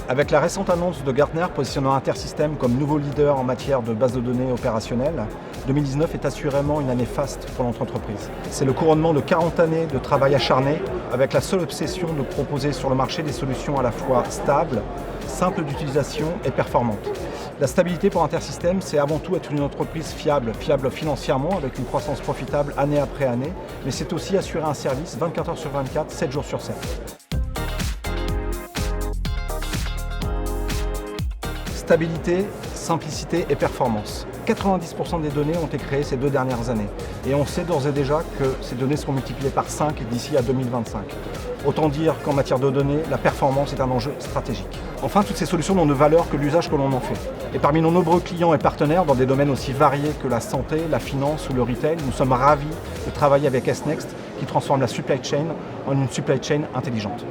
Avec la récente annonce de Gartner positionnant Intersystem comme nouveau leader en matière de base de données opérationnelle, 2019 est assurément une année faste pour notre entreprise. C'est le couronnement de 40 années de travail acharné avec la seule obsession de proposer sur le marché des solutions à la fois stables, simples d'utilisation et performantes. La stabilité pour Intersystem, c'est avant tout être une entreprise fiable financièrement avec une croissance profitable année après année, mais c'est aussi assurer un service 24 heures sur 24, 7 jours sur 7. Stabilité, simplicité et performance. 90% des données ont été créées ces 2 dernières années. Et on sait d'ores et déjà que ces données seront multipliées par 5 d'ici à 2025. Autant dire qu'en matière de données, la performance est un enjeu stratégique. Enfin, toutes ces solutions n'ont de valeur que l'usage que l'on en fait. Et parmi nos nombreux clients et partenaires dans des domaines aussi variés que la santé, la finance ou le retail, nous sommes ravis de travailler avec SNext qui transforme la supply chain en une supply chain intelligente.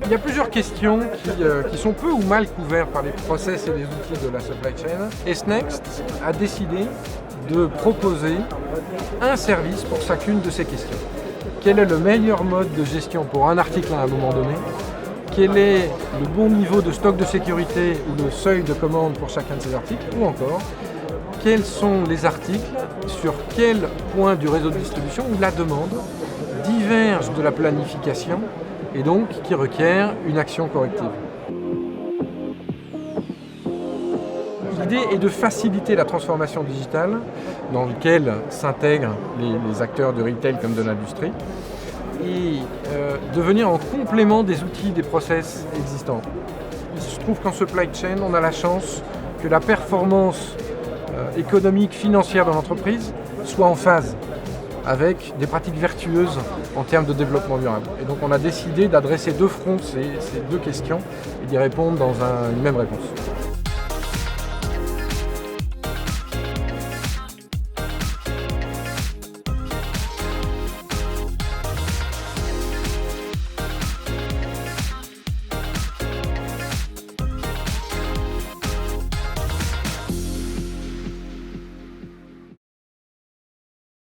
Il y a plusieurs questions qui sont peu ou mal couvertes par les process et les outils de la supply chain. SNext a décidé de proposer un service pour chacune de ces questions. Quel est le meilleur mode de gestion pour un article à un moment donné? Quel est le bon niveau de stock de sécurité ou le seuil de commande pour chacun de ces articles? Ou encore, quels sont les articles sur quel point du réseau de distribution où la demande diverge de la planification et donc qui requiert une action corrective. L'idée est de faciliter la transformation digitale dans laquelle s'intègrent les acteurs de retail comme de l'industrie et de venir en complément des outils, des process existants. Il se trouve qu'en supply chain, on a la chance que la performance économique, financière de l'entreprise soit en phase avec des pratiques vertueuses en termes de développement durable. Et donc on a décidé d'adresser de front ces 2 questions et d'y répondre dans une même réponse.